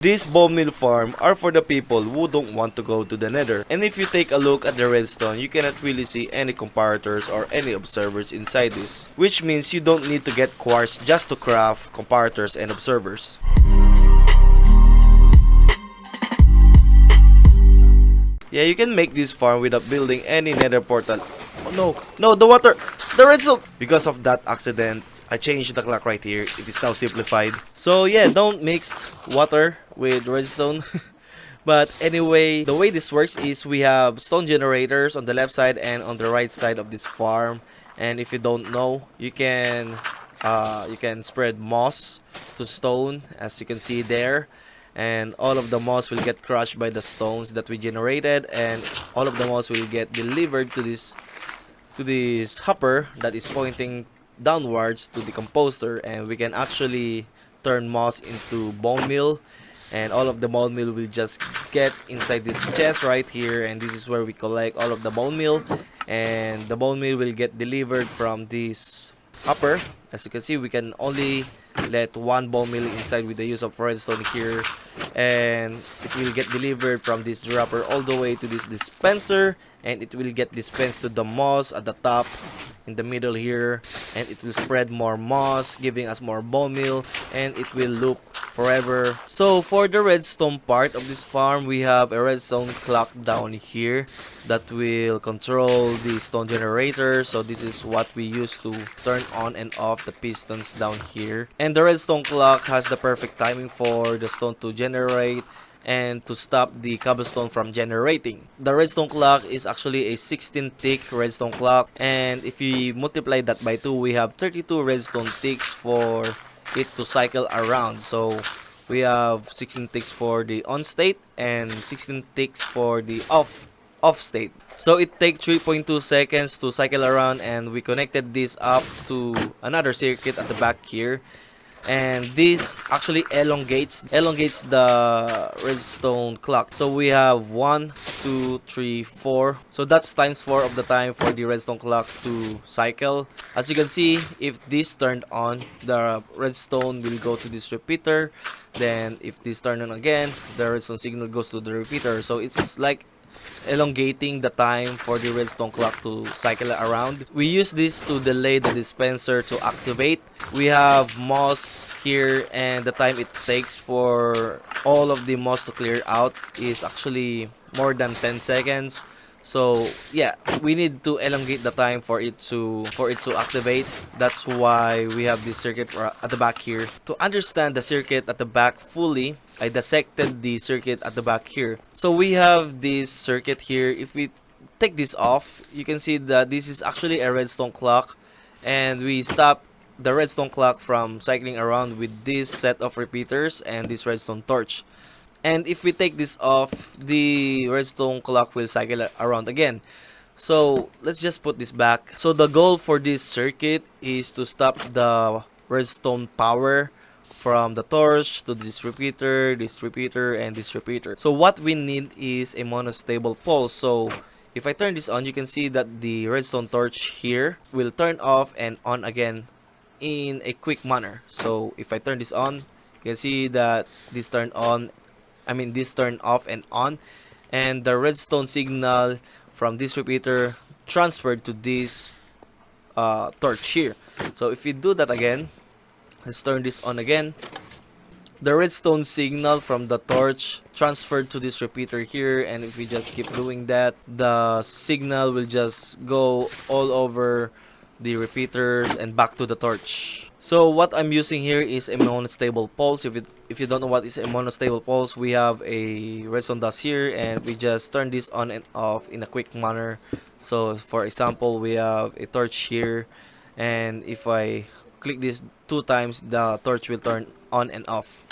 These Bonemeal farm are for the people who don't want to go to the nether. And if you take a look at the redstone, you cannot really see any comparators or any observers inside this. Which means you don't need to get quartz just to craft comparators and observers. Yeah, you can make this farm without building any nether portal. Oh no, no, the water, the redstone! Because of that accident, I changed the clock right here. It is now simplified. So yeah, don't mix water with redstone. But anyway, the way this works is we have stone generators on the left side and on the right side of this farm. And if you don't know, you can spread moss to stone, as you can see there. And all of the moss will get crushed by the stones that we generated, and all of the moss will get delivered to this hopper that is pointing downwards to the composter, and we can actually turn moss into bone meal, and all of the bone meal will just get inside this chest right here, and this is where we collect all of the bone meal, and the bone meal will get delivered from this hopper. As you can see, we can only let one bone meal inside with the use of redstone here, and it will get delivered from this dropper all the way to this dispenser, and it will get dispensed to the moss at the top in the middle here, and it will spread more moss, giving us more bone meal, and it will loop forever. So for the redstone part of this farm, we have a redstone clock down here that will control the stone generator. So this is what we use to turn on and off the pistons down here, and the redstone clock has the perfect timing for the stone to generate and to stop the cobblestone from generating. The redstone clock is actually a 16 tick redstone clock, and if we multiply that by 2, we have 32 redstone ticks for it to cycle around. So we have 16 ticks for the on state and 16 ticks for the off state. So it takes 3.2 seconds to cycle around, and we connected this up to another circuit at the back here, and this actually elongates the redstone clock. So we have 1 2 3 4, so that's times 4 of the time for the redstone clock to cycle. As you can see, if this turned on, the redstone will go to this repeater, then if this turned on again, the redstone signal goes to the repeater. So it's like elongating the time for the redstone clock to cycle around. We use this to delay the dispenser to activate. We have moss here, and the time it takes for all of the moss to clear out is actually more than 10 seconds. So yeah, we need to elongate the time for it to activate. That's why we have this circuit at the back here. To understand the circuit at the back fully, I dissected the circuit at the back here. So we have this circuit here. If we take this off, you can see that this is actually a redstone clock, and we stop the redstone clock from cycling around with this set of repeaters and this redstone torch. And if we take this off, the redstone clock will cycle around again. So let's just put this back. So the goal for this circuit is to stop the redstone power from the torch to this repeater, and this repeater. So what we need is a monostable pulse. So if I turn this on, you can see that the redstone torch here will turn off and on again in a quick manner. So if I turn this on, you can see that this turned off and on, and the redstone signal from this repeater transferred to this torch here. So if we do that again, let's turn this on again, the redstone signal from the torch transferred to this repeater here, and if we just keep doing that, the signal will just go all over the repeaters and back to the torch. So what I'm using here is a monostable pulse. If you don't know what is a monostable pulse, we have a redstone dust here, and we just turn this on and off in a quick manner. So for example, we have a torch here, and if I click this 2 times, the torch will turn on and off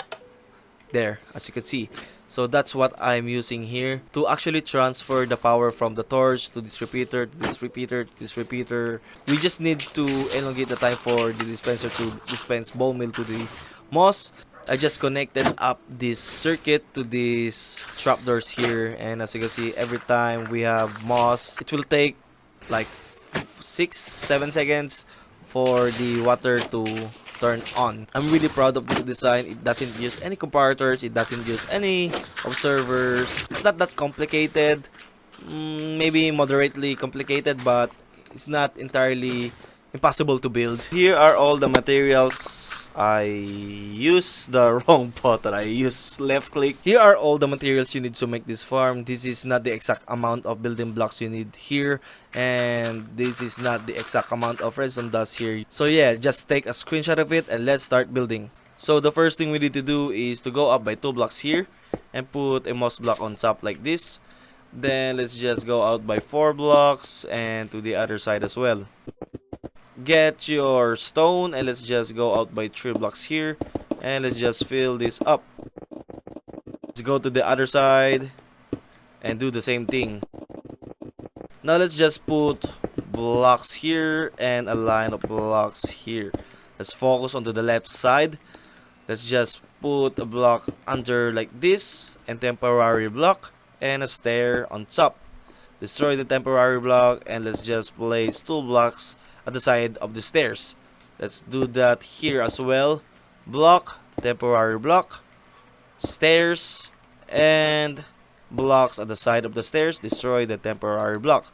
there, as you can see. So that's what I'm using here to actually transfer the power from the torch to this repeater, to this repeater, to this repeater. We just need to elongate the time for the dispenser to dispense bone meal to the moss. I just connected up this circuit to these trapdoors here, and as you can see, every time we have moss, it will take like 6-7 seconds for the water to turn on. I'm really proud of this design. It doesn't use any comparators, it doesn't use any observers. It's not that complicated. Maybe moderately complicated, but it's not entirely impossible to build. Here are all the materials. I use the wrong button. I use left click. Here are all the materials you need to make this farm. This is not the exact amount of building blocks you need here, and this is not the exact amount of redstone dust here. So yeah, just take a screenshot of it and let's start building. So the first thing we need to do is to go up by 2 blocks here and put a moss block on top like this. Then let's just go out by 4 blocks and to the other side as well. Get your stone and let's just go out by 3 blocks here and let's just fill this up. Let's go to the other side and do the same thing. Now let's just put blocks here and a line of blocks here. Let's focus onto the left side. Let's just put a block under like this and temporary block and a stair on top. Destroy the temporary block and let's just place 2 blocks at the side of the stairs. Let's do that here as well. Block, temporary block, stairs, and blocks at the side of the stairs. Destroy the temporary block.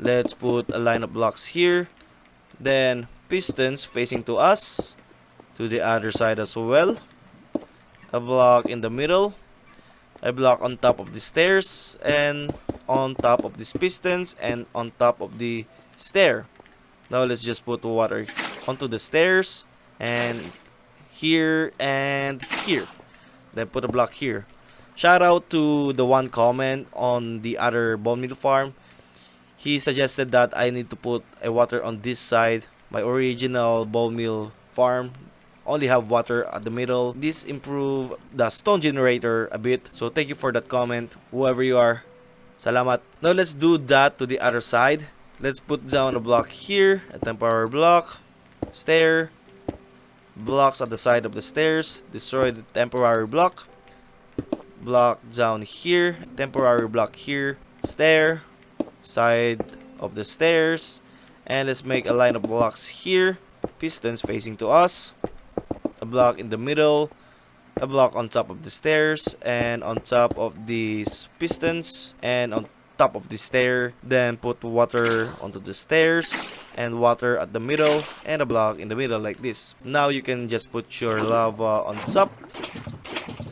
Let's put a line of blocks here. Then pistons facing to us. To the other side as well. A block in the middle. A block on top of the stairs and on top of these pistons and on top of the stair. Now let's just put water onto the stairs and here and here. Then put a block here. Shout out to the one comment on the other Bonemeal farm. He suggested that I need to put a water on this side. My original Bonemeal farm only have water at the middle. This improved the stone generator a bit. So thank you for that comment, whoever you are. Salamat. Now let's do that to the other side. Let's put down a block here, a temporary block, stair, blocks at the side of the stairs, destroy the temporary block, block down here, temporary block here, stair, side of the stairs, and let's make a line of blocks here, pistons facing to us, a block in the middle, a block on top of the stairs, and on top of these pistons, and on top of the stair. Then put water onto the stairs and water at the middle and a block in the middle like this. Now you can just put your lava on top.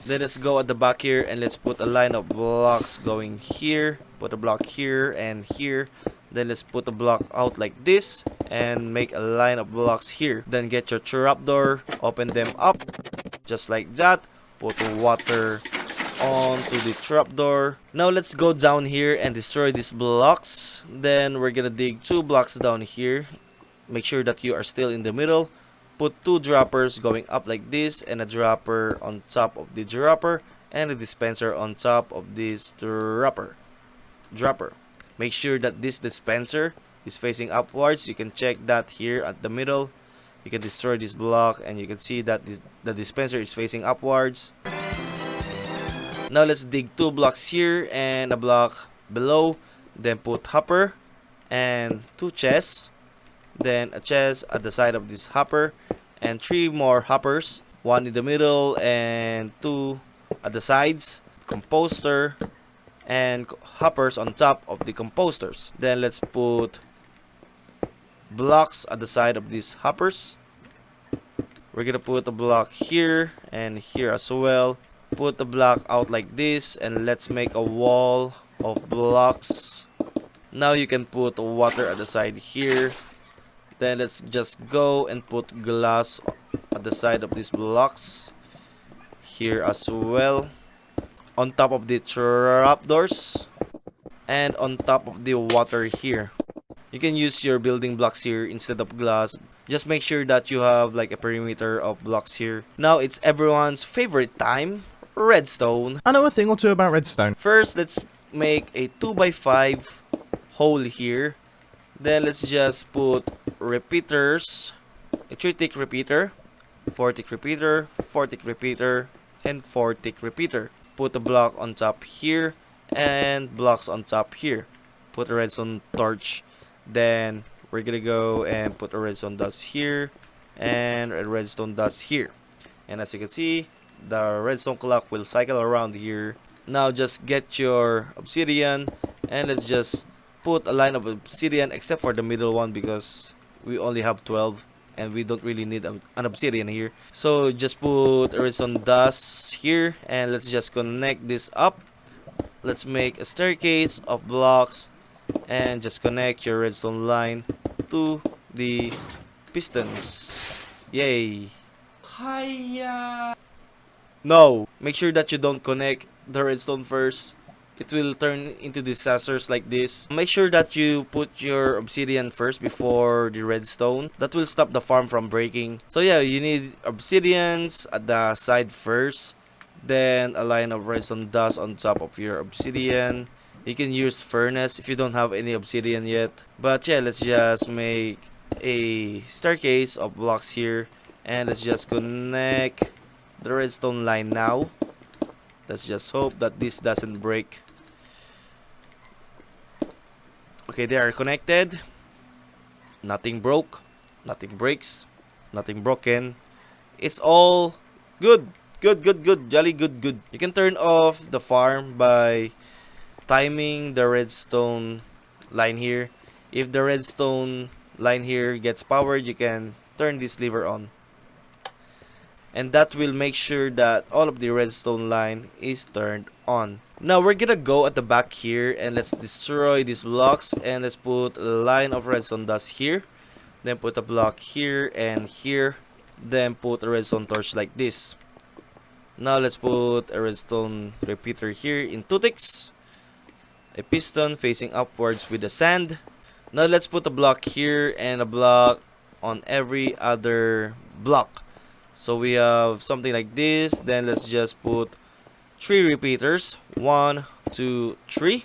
Then let's go at the back here and let's put a line of blocks going here, put a block here and here. Then let's put a block out like this and make a line of blocks here. Then get your trapdoor, open them up just like that, put water onto the trapdoor. Now let's go down here and destroy these blocks. Then we're gonna dig 2 blocks down here. Make sure that you are still in the middle. Put 2 droppers going up like this and a dropper on top of the dropper and a dispenser on top of this dropper. Make sure that this dispenser is facing upwards. You can check that here at the middle. You can destroy this block and you can see that the dispenser is facing upwards. Now let's dig 2 blocks here and a block below. Then put hopper and 2 chests. Then a chest at the side of this hopper and 3 more hoppers. 1 in the middle and 2 at the sides. Composter and hoppers on top of the composters. Then let's put blocks at the side of these hoppers. We're gonna put a block here and here as well. Put the block out like this and let's make a wall of blocks. Now you can put water at the side here. Then let's just go and put glass at the side of these blocks here as well, on top of the trapdoors and on top of the water here. You can use your building blocks here instead of glass. Just make sure that you have like a perimeter of blocks here. Now it's everyone's favorite time, redstone. I know a thing or two about redstone. First, let's make a 2x5 hole here. Then let's just put repeaters, a 3-tick repeater, 4-tick repeater, 4-tick repeater, and 4-tick repeater. Put a block on top here and blocks on top here. Put a redstone torch. Then we're gonna go and put a redstone dust here and a redstone dust here. And as you can see, the redstone clock will cycle around here. Now just get your obsidian, and let's just put a line of obsidian except for the middle one because we only have 12 and we don't really need an obsidian here. So just put a redstone dust here, and let's just connect this up. Let's make a staircase of blocks and just connect your redstone line to the pistons. Yay. Hiya. No, make sure that you don't connect the redstone first. It will turn into disasters like this. Make sure that you put your obsidian first before the redstone. That will stop the farm from breaking. So yeah, you need obsidians at the side first. Then a line of redstone dust on top of your obsidian. You can use furnace if you don't have any obsidian yet. But yeah, let's just make a staircase of blocks here. And let's just connect the redstone line now. Let's just hope that this doesn't break. Okay, they are connected. Nothing broke. Nothing breaks. Nothing broken. It's all good. Good. Jolly good. You can turn off the farm by timing the redstone line here. If the redstone line here gets powered, you can turn this lever on. And that will make sure that all of the redstone line is turned on. Now we're gonna go at the back here and let's destroy these blocks, and let's put a line of redstone dust here, then put a block here and here, then put a redstone torch like this. Now let's put a redstone repeater here in 2 ticks, a piston facing upwards with the sand. Now let's put a block here and a block on every other block. So we have something like this. Then let's just put 3 repeaters, 1, 2, 3.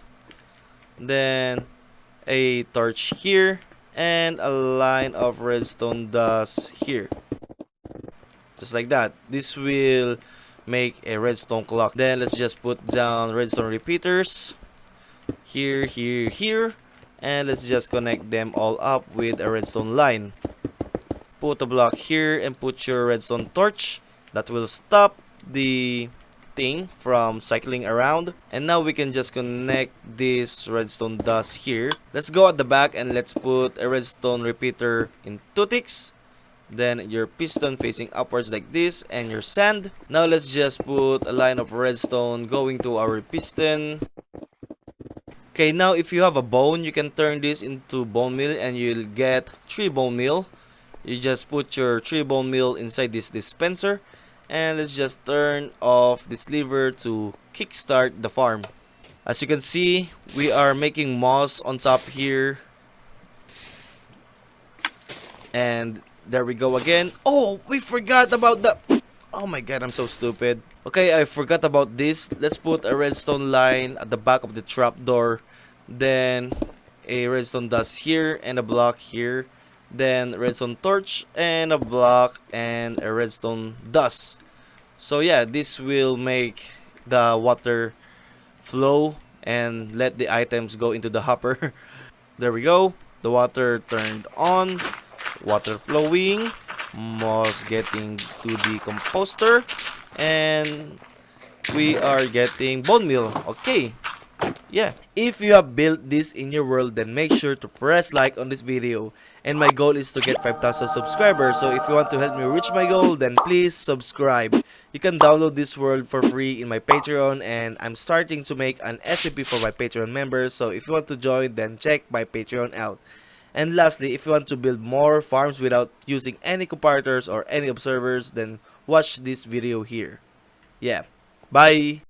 Then a torch here and a line of redstone dust here, just like that. This will make a redstone clock. Then let's just put down redstone repeaters here, and let's just connect them all up with a redstone line. Put a block here and put your redstone torch. That will stop the thing from cycling around. And now we can just connect this redstone dust here. Let's go at the back and let's put a redstone repeater in 2 ticks. Then your piston facing upwards like this, and your sand. Now let's just put a line of redstone going to our piston. Okay, now if you have a bone, you can turn this into bone meal and you'll get 3 bone meal. You just put your 3 bone meal inside this dispenser, and let's just turn off this lever to kickstart the farm. As you can see, we are making moss on top here. And there we go again. Oh, we forgot about the... Oh my god, I'm so stupid. Okay, I forgot about this. Let's put a redstone line at the back of the trapdoor. Then a redstone dust here and a block here. Then redstone torch and a block and a redstone dust. So yeah, this will make the water flow and let the items go into the hopper. There we go. The water turned on. Water flowing. Moss getting to the composter. And we are getting bone meal. Okay. Yeah, if you have built this in your world, then make sure to press like on this video. And my goal is to get 5,000 subscribers, so if you want to help me reach my goal, then please subscribe. You can download this world for free in my Patreon, and I'm starting to make an SCP for my Patreon members, so if you want to join, then check my Patreon out. And lastly, if you want to build more farms without using any comparators or any observers, then watch this video here. Yeah, bye!